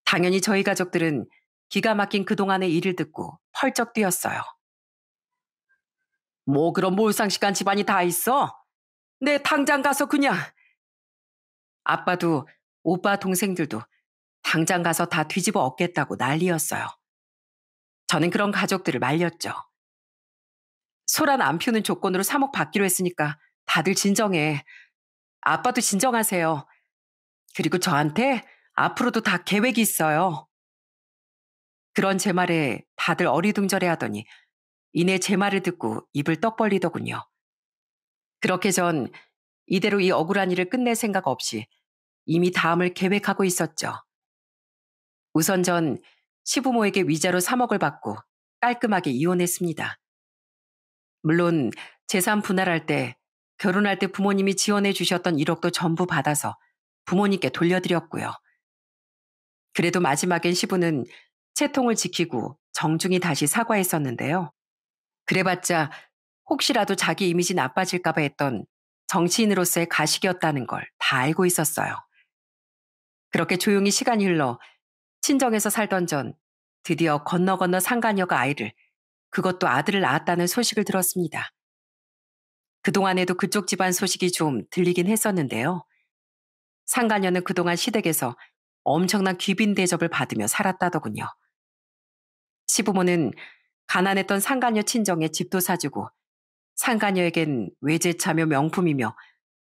당연히 저희 가족들은 기가 막힌 그동안의 일을 듣고 펄쩍 뛰었어요. 뭐 그런 몰상식한 집안이 다 있어? 내 당장 가서 그냥. 아빠도 오빠 동생들도 당장 가서 다 뒤집어 엎겠다고 난리였어요. 저는 그런 가족들을 말렸죠. 소란 안 피우는 조건으로 3억 받기로 했으니까 다들 진정해. 아빠도 진정하세요. 그리고 저한테 앞으로도 다 계획이 있어요. 그런 제 말에 다들 어리둥절해 하더니 이내 제 말을 듣고 입을 떡 벌리더군요. 그렇게 전 이대로 이 억울한 일을 끝낼 생각 없이 이미 다음을 계획하고 있었죠. 우선 전 시부모에게 위자료 3억을 받고 깔끔하게 이혼했습니다. 물론 재산 분할할 때 결혼할 때 부모님이 지원해 주셨던 1억도 전부 받아서 부모님께 돌려드렸고요. 그래도 마지막엔 시부는 채통을 지키고 정중히 다시 사과했었는데요. 그래봤자 혹시라도 자기 이미지 나빠질까 봐 했던 정치인으로서의 가식이었다는 걸 다 알고 있었어요. 그렇게 조용히 시간이 흘러 친정에서 살던 전 드디어 건너 건너 상간녀가 아이를, 그것도 아들을 낳았다는 소식을 들었습니다. 그동안에도 그쪽 집안 소식이 좀 들리긴 했었는데요. 상간녀는 그동안 시댁에서 엄청난 귀빈 대접을 받으며 살았다더군요. 시부모는 가난했던 상간녀 친정에 집도 사주고 상간녀에겐 외제차며 명품이며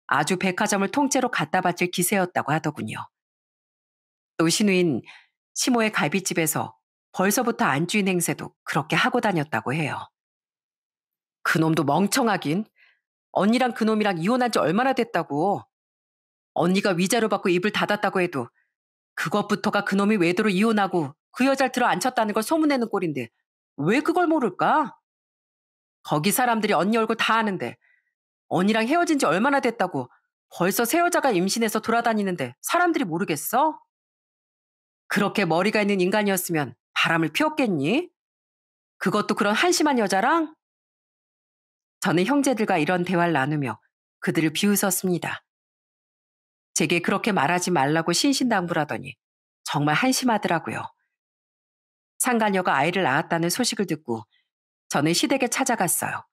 아주 백화점을 통째로 갖다 바칠 기세였다고 하더군요. 또 시누인 시모의 갈비집에서 벌써부터 안주인 행세도 그렇게 하고 다녔다고 해요. 그놈도 멍청하긴. 언니랑 그놈이랑 이혼한 지 얼마나 됐다고. 언니가 위자료 받고 입을 닫았다고 해도 그것부터가 그놈이 외도로 이혼하고 그 여자를 들어 앉혔다는 걸 소문내는 꼴인데 왜 그걸 모를까? 거기 사람들이 언니 얼굴 다 아는데 언니랑 헤어진 지 얼마나 됐다고 벌써 새 여자가 임신해서 돌아다니는데 사람들이 모르겠어? 그렇게 머리가 있는 인간이었으면 바람을 피웠겠니? 그것도 그런 한심한 여자랑? 저는 형제들과 이런 대화를 나누며 그들을 비웃었습니다. 제게 그렇게 말하지 말라고 신신당부라더니 정말 한심하더라고요. 상간녀가 아이를 낳았다는 소식을 듣고 저는 시댁에 찾아갔어요.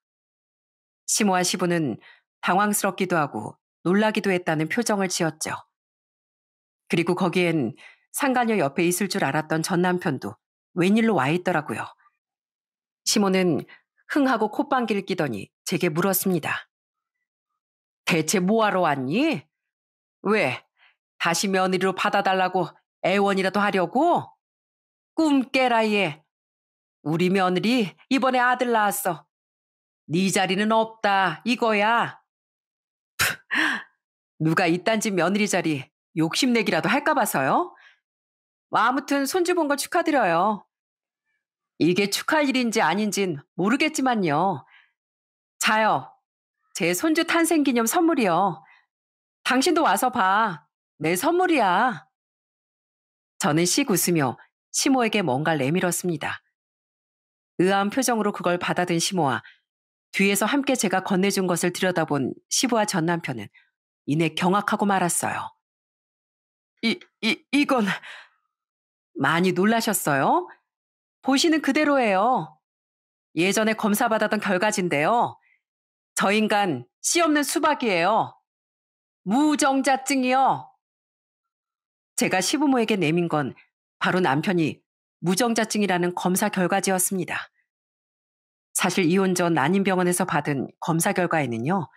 시모와 시부는 당황스럽기도 하고 놀라기도 했다는 표정을 지었죠. 그리고 거기엔 상간녀 옆에 있을 줄 알았던 전 남편도 웬일로 와 있더라고요. 시모는 흥하고 콧방귀를 끼더니 제게 물었습니다. 대체 뭐하러 왔니? 왜? 다시 며느리로 받아달라고 애원이라도 하려고? 꿈 깨라 얘. 우리 며느리 이번에 아들 낳았어. 네 자리는 없다 이거야. 누가 이딴 집 며느리 자리 욕심내기라도 할까 봐서요? 아무튼 손주 본 걸 축하드려요. 이게 축하할 일인지 아닌진 모르겠지만요. 자요. 제 손주 탄생 기념 선물이요. 당신도 와서 봐. 내 선물이야. 저는 씩 웃으며 시모에게 뭔가를 내밀었습니다. 의아한 표정으로 그걸 받아든 시모와 뒤에서 함께 제가 건네준 것을 들여다본 시부와 전 남편은 이내 경악하고 말았어요. 이건 많이 놀라셨어요? 보시는 그대로예요. 예전에 검사받았던 결과지인데요. 저 인간 씨 없는 수박이에요. 무정자증이요. 제가 시부모에게 내민 건 바로 남편이 무정자증이라는 검사 결과지였습니다. 사실 이혼 전 난임병원에서 받은 검사 결과에는요.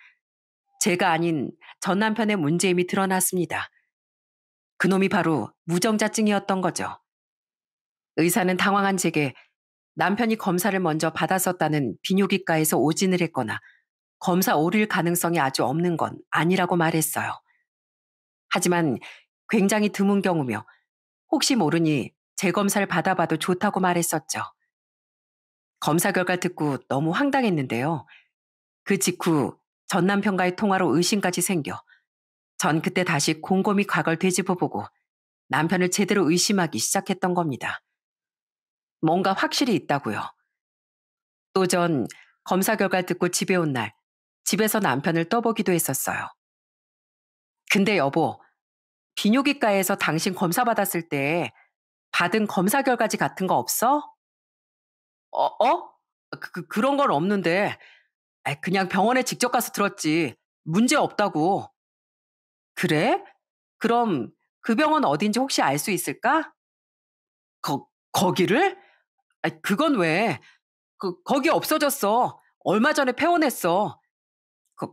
제가 아닌 전 남편의 문제임이 드러났습니다. 그놈이 바로 무정자증이었던 거죠. 의사는 당황한 제게 남편이 검사를 먼저 받았었다는 비뇨기과에서 오진을 했거나 검사 오릴 가능성이 아주 없는 건 아니라고 말했어요. 하지만 굉장히 드문 경우며 혹시 모르니 재검사를 받아봐도 좋다고 말했었죠. 검사 결과 듣고 너무 황당했는데요. 그 직후 전 남편과의 통화로 의심까지 생겨 전 그때 다시 곰곰이 과거를 되짚어보고 남편을 제대로 의심하기 시작했던 겁니다. 뭔가 확실히 있다고요. 또 전 검사 결과를 듣고 집에 온 날 집에서 남편을 떠보기도 했었어요. 근데 여보, 비뇨기과에서 당신 검사 받았을 때 받은 검사 결과지 같은 거 없어? 어? 그런 건 없는데 그냥 병원에 직접 가서 들었지. 문제 없다고. 그래? 그럼 그 병원 어딘지 혹시 알 수 있을까? 거기를? 그건 왜? 거기 없어졌어. 얼마 전에 폐원했어.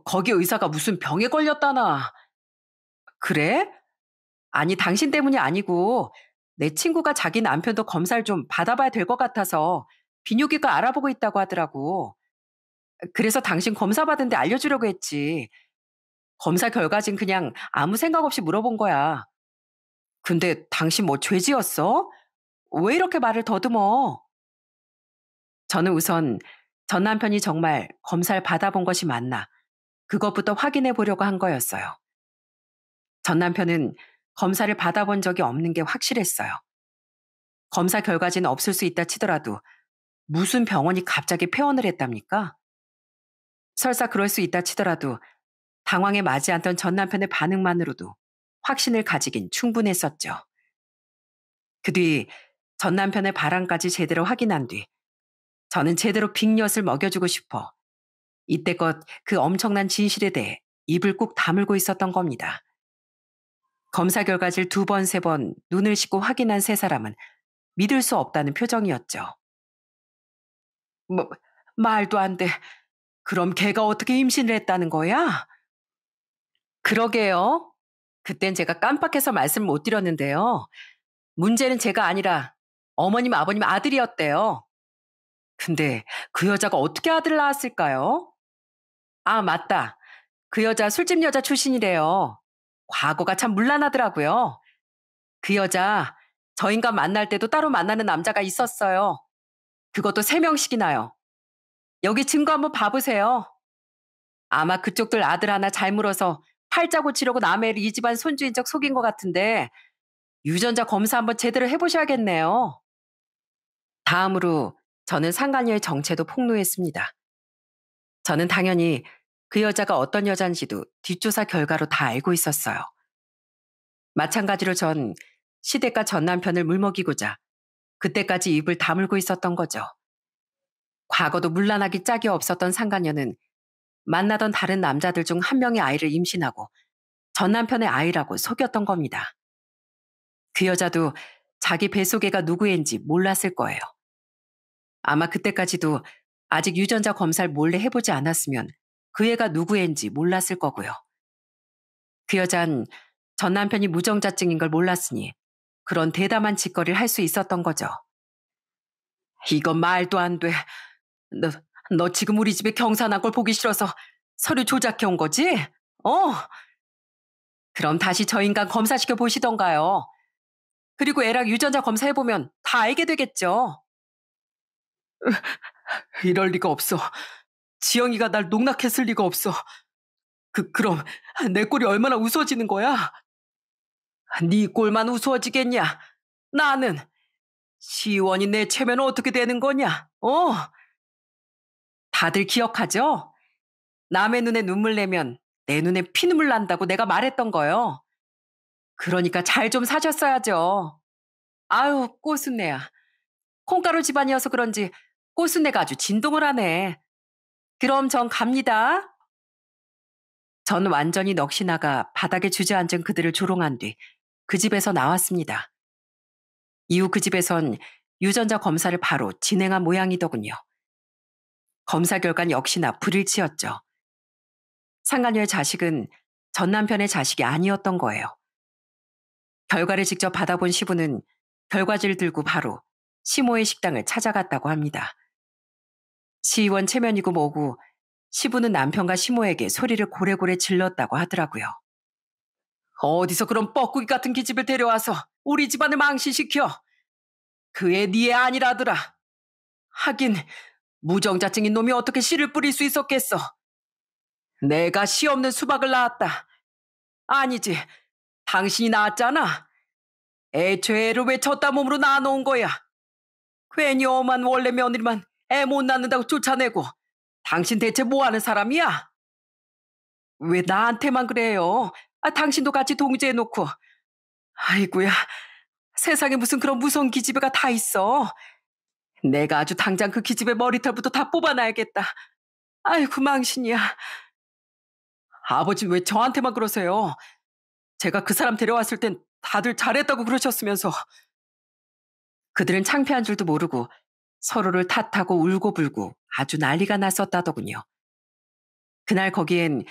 거기 의사가 무슨 병에 걸렸다나. 그래? 아니, 당신 때문이 아니고 내 친구가 자기 남편도 검사를 좀 받아봐야 될 것 같아서 비뇨기과 알아보고 있다고 하더라고. 그래서 당신 검사 받은데 알려주려고 했지. 검사 결과진 그냥 아무 생각 없이 물어본 거야. 근데 당신 뭐 죄 지었어? 왜 이렇게 말을 더듬어? 저는 우선 전 남편이 정말 검사를 받아본 것이 맞나 그것부터 확인해 보려고 한 거였어요. 전 남편은 검사를 받아본 적이 없는 게 확실했어요. 검사 결과지는 없을 수 있다 치더라도 무슨 병원이 갑자기 폐원을 했답니까? 설사 그럴 수 있다 치더라도 당황에 맞이 않던 전 남편의 반응만으로도 확신을 가지긴 충분했었죠. 그 뒤 전 남편의 발언까지 제대로 확인한 뒤 저는 제대로 빅엿을 먹여주고 싶어 이때껏 그 엄청난 진실에 대해 입을 꾹 다물고 있었던 겁니다. 검사 결과지를 2번, 3번 눈을 씻고 확인한 세 사람은 믿을 수 없다는 표정이었죠. 뭐, 말도 안 돼. 그럼 걔가 어떻게 임신을 했다는 거야? 그러게요. 그땐 제가 깜빡해서 말씀을 못 드렸는데요. 문제는 제가 아니라 어머님, 아버님 아들이었대요. 근데 그 여자가 어떻게 아들을 낳았을까요? 아, 맞다. 그 여자 술집 여자 출신이래요. 과거가 참 문란하더라고요. 그 여자 저 인간 만날 때도 따로 만나는 남자가 있었어요. 그것도 3명씩이나요. 여기 증거 한번 봐보세요. 아마 그쪽들 아들 하나 잘 물어서 팔자 고치려고 남의 이 집안 손주인 척 속인 것 같은데 유전자 검사 한번 제대로 해보셔야겠네요. 다음으로 저는 상간녀의 정체도 폭로했습니다. 저는 당연히 그 여자가 어떤 여잔지도 뒷조사 결과로 다 알고 있었어요. 마찬가지로 전 시댁과 전 남편을 물먹이고자 그때까지 입을 다물고 있었던 거죠. 과거도 문란하기 짝이 없었던 상간녀는 만나던 다른 남자들 중 한 명의 아이를 임신하고 전 남편의 아이라고 속였던 겁니다. 그 여자도 자기 뱃속애가 누구인지 몰랐을 거예요. 아마 그때까지도 아직 유전자 검사를 몰래 해보지 않았으면 그 애가 누구인지 몰랐을 거고요. 그 여잔 전 남편이 무정자증인 걸 몰랐으니 그런 대담한 짓거리를 할 수 있었던 거죠. 이건 말도 안 돼. 너, 너 지금 우리 집에 경사난 걸 보기 싫어서 서류 조작해 온 거지? 어? 그럼 다시 저 인간 검사시켜 보시던가요. 그리고 애랑 유전자 검사해보면 다 알게 되겠죠. 이럴 리가 없어. 지영이가 날 농락했을 리가 없어. 그럼 내 꼴이 얼마나 우스워지는 거야? 네 꼴만 우스워지겠냐? 나는 시원이 내 체면 어떻게 되는 거냐? 다들 기억하죠? 남의 눈에 눈물 내면 내 눈에 피눈물 난다고 내가 말했던 거요. 그러니까 잘 좀 사셨어야죠. 아유, 꼬순내야. 콩가루 집안이어서 그런지 꼬순내가 아주 진동을 하네. 그럼 전 갑니다. 전 완전히 넋이 나가 바닥에 주저앉은 그들을 조롱한 뒤 그 집에서 나왔습니다. 이후 그 집에선 유전자 검사를 바로 진행한 모양이더군요. 검사 결과는 역시나 불일치였죠. 상간녀의 자식은 전 남편의 자식이 아니었던 거예요. 결과를 직접 받아본 시부는 결과지를 들고 바로 시모의 식당을 찾아갔다고 합니다. 시의원 체면이고 뭐고 시부는 남편과 시모에게 소리를 고래고래 질렀다고 하더라고요. 어디서 그런 뻐꾸기 같은 기집을 데려와서 우리 집안을 망신시켜. 그 애 네 애 아니라더라. 하긴 무정자증인 놈이 어떻게 씨를 뿌릴 수 있었겠어. 내가 씨 없는 수박을 낳았다. 아니지, 당신이 낳았잖아. 애초에 애를 왜 졌다 몸으로 낳아놓은 거야. 괜히 엄한 원래 며느리만 애 못 낳는다고 쫓아내고 당신 대체 뭐하는 사람이야? 왜 나한테만 그래요? 당신도 같이 동조해놓고. 아이고야, 세상에 무슨 그런 무서운 기집애가 다 있어. 내가 아주 당장 그 기집애 머리털부터 다 뽑아놔야겠다. 아이고 망신이야. 아버지 왜 저한테만 그러세요? 제가 그 사람 데려왔을 땐 다들 잘했다고 그러셨으면서. 그들은 창피한 줄도 모르고 서로를 탓하고 울고불고 아주 난리가 났었다더군요. 그날 거기엔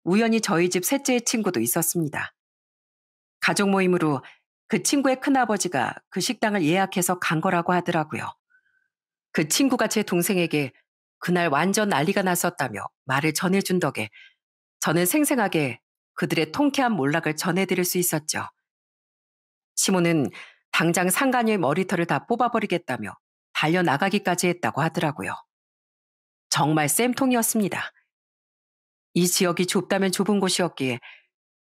우연히 저희 집 셋째의 친구도 있었습니다. 가족 모임으로 그 친구의 큰아버지가 그 식당을 예약해서 간 거라고 하더라고요. 그 친구가 제 동생에게 그날 완전 난리가 났었다며 말을 전해준 덕에 저는 생생하게 그들의 통쾌한 몰락을 전해드릴 수 있었죠. 시모는 당장 상간녀의 머리털을 다 뽑아버리겠다며 달려나가기까지 했다고 하더라고요. 정말 쌤통이었습니다. 이 지역이 좁다면 좁은 곳이었기에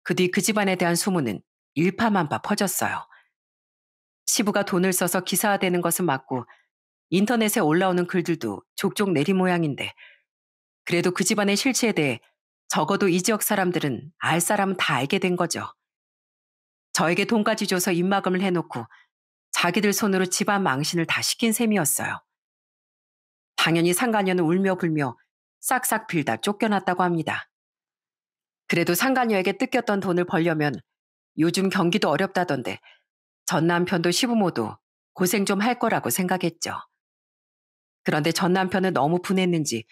그 뒤 그 집안에 대한 소문은 일파만파 퍼졌어요. 시부가 돈을 써서 기사화되는 것은 맞고 인터넷에 올라오는 글들도 족족 내린 모양인데 그래도 그 집안의 실체에 대해 적어도 이 지역 사람들은 알 사람은 다 알게 된 거죠. 저에게 돈까지 줘서 입막음을 해놓고 자기들 손으로 집안 망신을 다 시킨 셈이었어요. 당연히 상간녀는 울며 불며 싹싹 빌다 쫓겨났다고 합니다. 그래도 상간녀에게 뜯겼던 돈을 벌려면 요즘 경기도 어렵다던데 전 남편도 시부모도 고생 좀 할 거라고 생각했죠. 그런데 전 남편은 너무 분했는지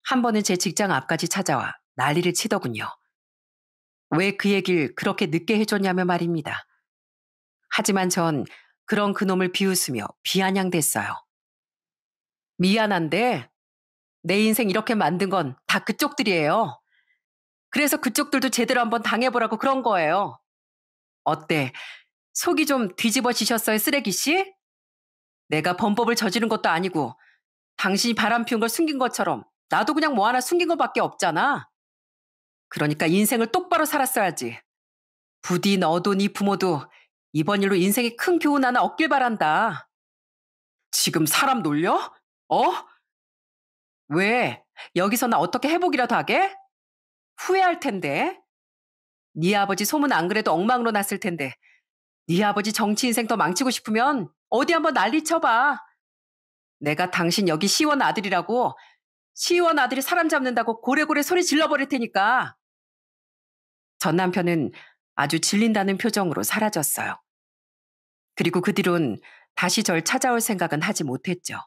한 번은 제 직장 앞까지 찾아와 난리를 치더군요. 왜 그 얘기를 그렇게 늦게 해줬냐며 말입니다. 하지만 전 그런 그놈을 비웃으며 비아냥댔어요. 미안한데 내 인생 이렇게 만든 건 다 그쪽들이에요. 그래서 그쪽들도 제대로 한번 당해보라고 그런 거예요. 어때? 속이 좀 뒤집어지셨어요, 쓰레기 씨? 내가 범법을 저지른 것도 아니고 당신이 바람 피운 걸 숨긴 것처럼 나도 그냥 뭐 하나 숨긴 것밖에 없잖아. 그러니까 인생을 똑바로 살았어야지. 부디 너도 네 부모도 이번 일로 인생에 큰 교훈 하나 얻길 바란다. 지금 사람 놀려? 어? 왜? 여기서 나 어떻게 회복이라도 하게? 후회할 텐데. 네 아버지 소문 안 그래도 엉망으로 났을 텐데. 네 아버지 정치 인생 더 망치고 싶으면 어디 한번 난리 쳐봐. 내가 당신 여기 시의원 아들이라고 시의원 아들이 사람 잡는다고 고래고래 소리 질러버릴 테니까. 전 남편은 아주 질린다는 표정으로 사라졌어요. 그리고 그 뒤론 다시 절 찾아올 생각은 하지 못했죠.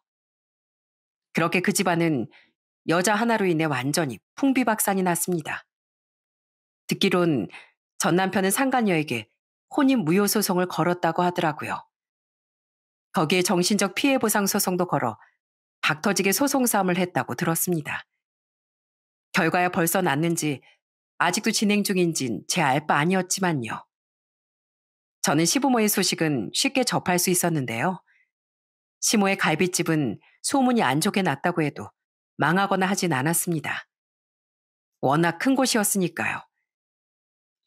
그렇게 그 집안은 여자 하나로 인해 완전히 풍비박산이 났습니다. 듣기론 전 남편은 상간녀에게 혼인 무효 소송을 걸었다고 하더라고요. 거기에 정신적 피해 보상 소송도 걸어 닥터지게 소송 싸움을 했다고 들었습니다. 결과야 벌써 났는지 아직도 진행 중인진 제 알 바 아니었지만요. 저는 시부모의 소식은 쉽게 접할 수 있었는데요. 시모의 갈빗집은 소문이 안 좋게 났다고 해도 망하거나 하진 않았습니다. 워낙 큰 곳이었으니까요.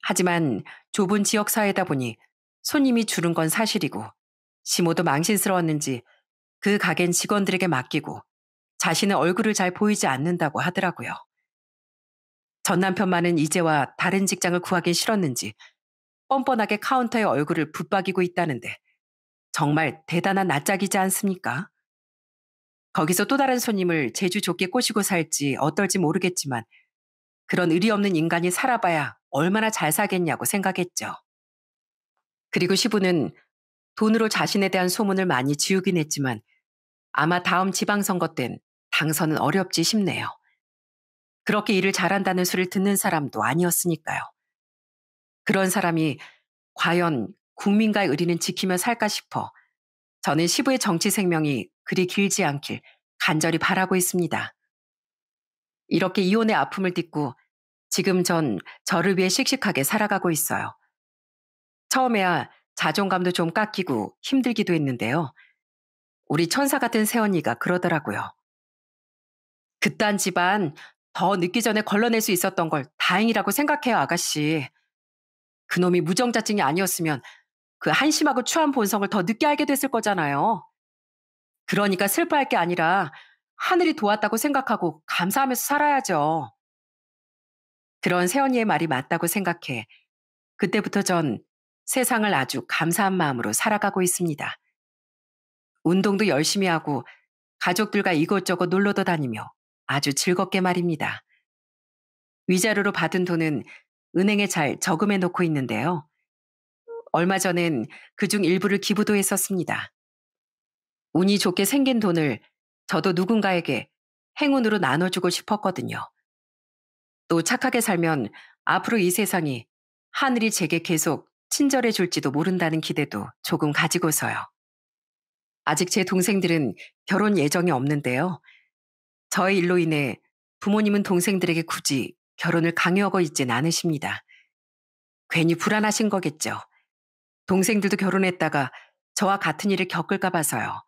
하지만 좁은 지역 사회다 보니 손님이 줄은 건 사실이고 시모도 망신스러웠는지 그 가게는 직원들에게 맡기고 자신의 얼굴을 잘 보이지 않는다고 하더라고요. 전 남편만은 이제와 다른 직장을 구하긴 싫었는지 뻔뻔하게 카운터에 얼굴을 붙박이고 있다는데 정말 대단한 낯짝이지 않습니까? 거기서 또 다른 손님을 재주 좋게 꼬시고 살지 어떨지 모르겠지만 그런 의리 없는 인간이 살아봐야 얼마나 잘 사겠냐고 생각했죠. 그리고 시부는 돈으로 자신에 대한 소문을 많이 지우긴 했지만 아마 다음 지방선거 땐 당선은 어렵지 싶네요. 그렇게 일을 잘한다는 소리를 듣는 사람도 아니었으니까요. 그런 사람이 과연 국민과의 의리는 지키며 살까 싶어 저는 시부의 정치 생명이 그리 길지 않길 간절히 바라고 있습니다. 이렇게 이혼의 아픔을 딛고 지금 전 저를 위해 씩씩하게 살아가고 있어요. 처음에야 자존감도 좀 깎이고 힘들기도 했는데요. 우리 천사 같은 새언니가 그러더라고요. 그딴 집안 더 늦기 전에 걸러낼 수 있었던 걸 다행이라고 생각해요, 아가씨. 그놈이 무정자증이 아니었으면 그 한심하고 추한 본성을 더 늦게 알게 됐을 거잖아요. 그러니까 슬퍼할 게 아니라 하늘이 도왔다고 생각하고 감사하면서 살아야죠. 그런 새언니의 말이 맞다고 생각해 그때부터 전 세상을 아주 감사한 마음으로 살아가고 있습니다. 운동도 열심히 하고 가족들과 이곳저곳 놀러도 다니며 아주 즐겁게 말입니다. 위자료로 받은 돈은 은행에 잘 저금해 놓고 있는데요. 얼마 전엔 그중 일부를 기부도 했었습니다. 운이 좋게 생긴 돈을 저도 누군가에게 행운으로 나눠주고 싶었거든요. 또 착하게 살면 앞으로 이 세상이 하늘이 제게 계속 친절해 줄지도 모른다는 기대도 조금 가지고서요. 아직 제 동생들은 결혼 예정이 없는데요. 저의 일로 인해 부모님은 동생들에게 굳이 결혼을 강요하고 있진 않으십니다. 괜히 불안하신 거겠죠. 동생들도 결혼했다가 저와 같은 일을 겪을까 봐서요.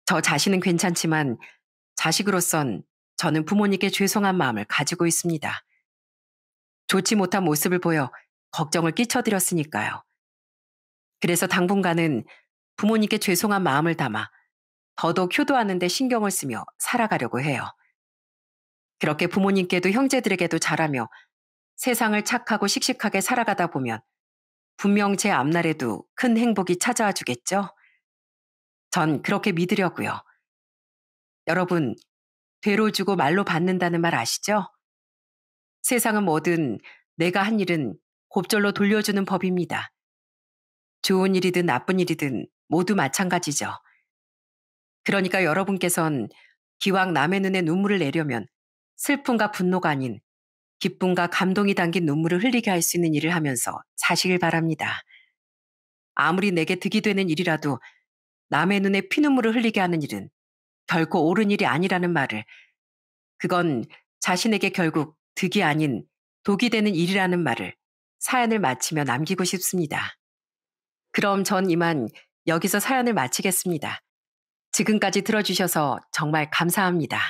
저 자신은 괜찮지만 자식으로선 저는 부모님께 죄송한 마음을 가지고 있습니다. 좋지 못한 모습을 보여 걱정을 끼쳐드렸으니까요. 그래서 당분간은 부모님께 죄송한 마음을 담아 더더욱 효도하는 데 신경을 쓰며 살아가려고 해요. 그렇게 부모님께도 형제들에게도 잘하며 세상을 착하고 씩씩하게 살아가다 보면 분명 제 앞날에도 큰 행복이 찾아와 주겠죠? 전 그렇게 믿으려고요. 여러분, 되로 주고 말로 받는다는 말 아시죠? 세상은 뭐든 내가 한 일은 곱절로 돌려주는 법입니다. 좋은 일이든 나쁜 일이든 모두 마찬가지죠. 그러니까 여러분께선 기왕 남의 눈에 눈물을 내려면 슬픔과 분노가 아닌 기쁨과 감동이 담긴 눈물을 흘리게 할 수 있는 일을 하면서 사시길 바랍니다. 아무리 내게 득이 되는 일이라도 남의 눈에 피눈물을 흘리게 하는 일은 결코 옳은 일이 아니라는 말을, 그건 자신에게 결국 득이 아닌 독이 되는 일이라는 말을 사연을 마치며 남기고 싶습니다. 그럼 전 이만 여기서 사연을 마치겠습니다. 지금까지 들어주셔서 정말 감사합니다.